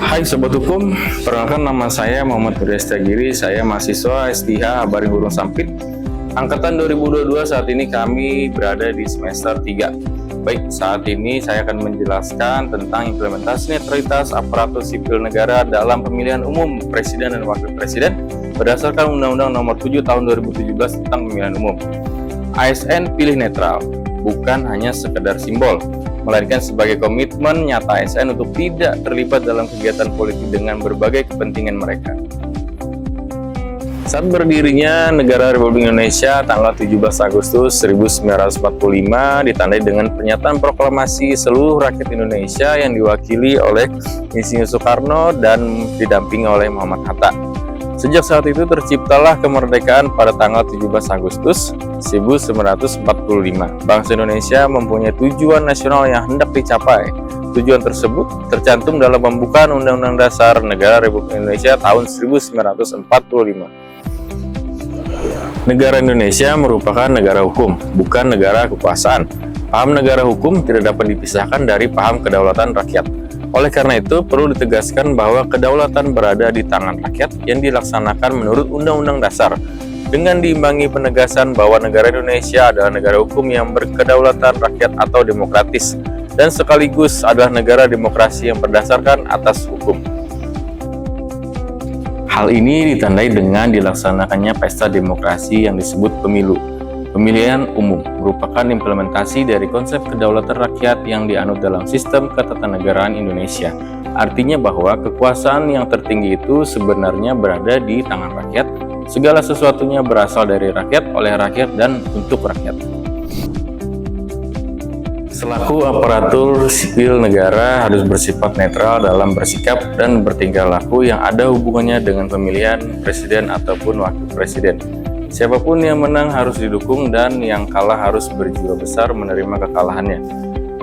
Hai Sobat Hukum, perkenalkan nama saya Muhammad Budi Setiagiri, saya mahasiswa S3 Habaring Burung Sampit. Angkatan 2022 saat ini kami berada di semester 3. Baik, saat ini saya akan menjelaskan tentang implementasi netralitas aparatur sipil negara dalam pemilihan umum Presiden dan Wakil Presiden berdasarkan Undang-Undang Nomor 7 Tahun 2017 tentang pemilihan umum. ASN pilih netral, bukan hanya sekedar simbol, melainkan sebagai komitmen nyata ASN untuk tidak terlibat dalam kegiatan politik dengan berbagai kepentingan mereka. Saat berdirinya Negara Republik Indonesia tanggal 17 Agustus 1945 ditandai dengan pernyataan proklamasi seluruh rakyat Indonesia yang diwakili oleh Insinyur Soekarno dan didampingi oleh Muhammad Hatta. Sejak saat itu terciptalah kemerdekaan pada tanggal 17 Agustus 1945. Bangsa Indonesia mempunyai tujuan nasional yang hendak dicapai. Tujuan tersebut tercantum dalam pembukaan Undang-Undang Dasar Negara Republik Indonesia tahun 1945. Negara Indonesia merupakan negara hukum, bukan negara kekuasaan. Paham negara hukum tidak dapat dipisahkan dari paham kedaulatan rakyat. Oleh karena itu, perlu ditegaskan bahwa kedaulatan berada di tangan rakyat yang dilaksanakan menurut Undang-Undang Dasar, dengan diimbangi penegasan bahwa negara Indonesia adalah negara hukum yang berkedaulatan rakyat atau demokratis, dan sekaligus adalah negara demokrasi yang berdasarkan atas hukum. Hal ini ditandai dengan dilaksanakannya pesta demokrasi yang disebut pemilu. Pemilihan umum merupakan implementasi dari konsep kedaulatan rakyat yang dianut dalam sistem ketatanegaraan Indonesia. Artinya bahwa kekuasaan yang tertinggi itu sebenarnya berada di tangan rakyat. Segala sesuatunya berasal dari rakyat, oleh rakyat, dan untuk rakyat. Selaku aparatur sipil negara harus bersifat netral dalam bersikap dan bertingkah laku yang ada hubungannya dengan pemilihan presiden ataupun wakil presiden. Siapapun yang menang harus didukung dan yang kalah harus berjiwa besar menerima kekalahannya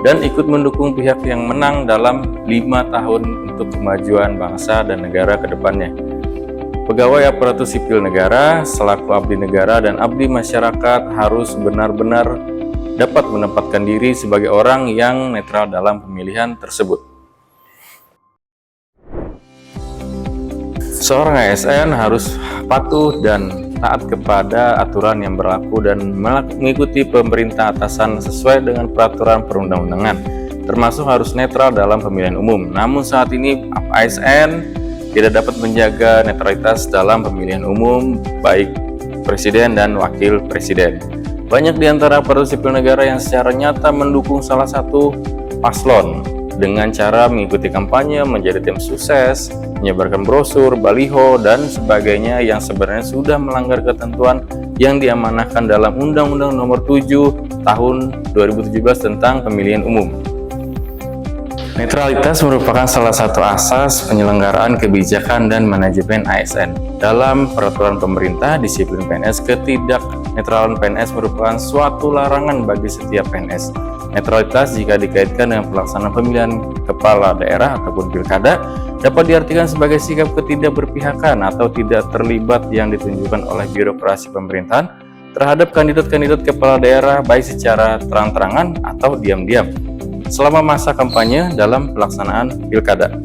dan ikut mendukung pihak yang menang dalam 5 tahun untuk kemajuan bangsa dan negara ke depannya. Pegawai aparatur sipil negara selaku abdi negara dan abdi masyarakat harus benar-benar dapat menempatkan diri sebagai orang yang netral dalam pemilihan tersebut. Seorang ASN harus patuh dan taat kepada aturan yang berlaku dan mengikuti pemerintah atasan sesuai dengan peraturan perundang-undangan, termasuk harus netral dalam pemilihan umum. Namun saat ini ASN tidak dapat menjaga netralitas dalam pemilihan umum, baik presiden dan wakil presiden. Banyak di antara aparatur sipil negara yang secara nyata mendukung salah satu paslon dengan cara mengikuti kampanye, menjadi tim sukses, menyebarkan brosur, baliho, dan sebagainya yang sebenarnya sudah melanggar ketentuan yang diamanahkan dalam Undang-Undang Nomor 7 Tahun 2017 tentang pemilihan umum. Netralitas merupakan salah satu asas penyelenggaraan kebijakan dan manajemen ASN. Dalam peraturan pemerintah disiplin PNS, ketidaknetralan PNS merupakan suatu larangan bagi setiap PNS. Netralitas jika dikaitkan dengan pelaksanaan pemilihan kepala daerah ataupun pilkada dapat diartikan sebagai sikap ketidakberpihakan atau tidak terlibat yang ditunjukkan oleh birokrasi pemerintahan terhadap kandidat-kandidat kepala daerah baik secara terang-terangan atau diam-diam selama masa kampanye dalam pelaksanaan pilkada.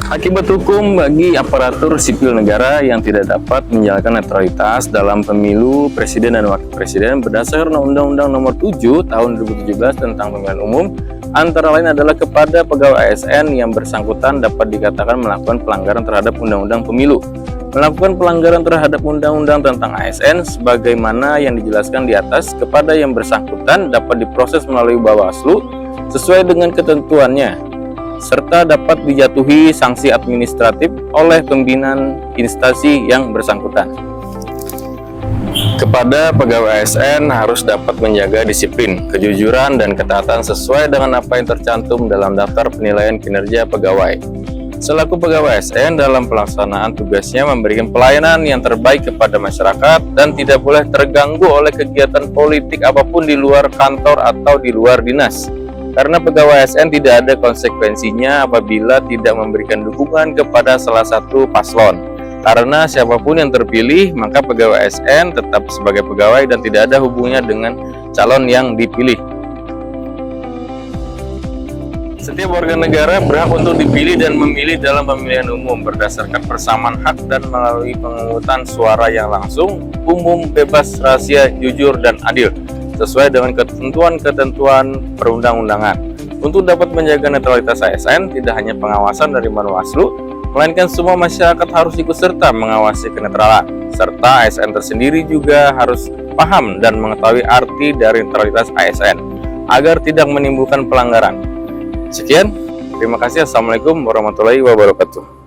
Akibat hukum bagi aparatur sipil negara yang tidak dapat menjalankan netralitas dalam pemilu presiden dan wakil presiden berdasarkan Undang-Undang Nomor 7 Tahun 2017 tentang pemilihan umum, antara lain adalah kepada pegawai ASN yang bersangkutan dapat dikatakan melakukan pelanggaran terhadap Undang-Undang Pemilu, melakukan pelanggaran terhadap Undang-Undang tentang ASN sebagaimana yang dijelaskan di atas. Kepada yang bersangkutan dapat diproses melalui Bawaslu sesuai dengan ketentuannya, serta dapat dijatuhi sanksi administratif oleh pimpinan instansi yang bersangkutan. Kepada pegawai ASN harus dapat menjaga disiplin, kejujuran, dan ketaatan sesuai dengan apa yang tercantum dalam daftar penilaian kinerja pegawai. Selaku pegawai ASN dalam pelaksanaan tugasnya memberikan pelayanan yang terbaik kepada masyarakat dan tidak boleh terganggu oleh kegiatan politik apapun di luar kantor atau di luar dinas. Karena pegawai ASN tidak ada konsekuensinya apabila tidak memberikan dukungan kepada salah satu paslon. Karena siapapun yang terpilih, maka pegawai ASN tetap sebagai pegawai dan tidak ada hubungannya dengan calon yang dipilih. Setiap warga negara berhak untuk dipilih dan memilih dalam pemilihan umum berdasarkan persamaan hak dan melalui pemungutan suara yang langsung, umum, bebas, rahasia, jujur, dan adil sesuai dengan ketentuan-ketentuan perundang-undangan. Untuk dapat menjaga netralitas ASN, tidak hanya pengawasan dari Bawaslu, melainkan semua masyarakat harus ikut serta mengawasi kenetralan, serta ASN tersendiri juga harus paham dan mengetahui arti dari netralitas ASN agar tidak menimbulkan pelanggaran. Sekian, terima kasih. Assalamualaikum warahmatullahi wabarakatuh.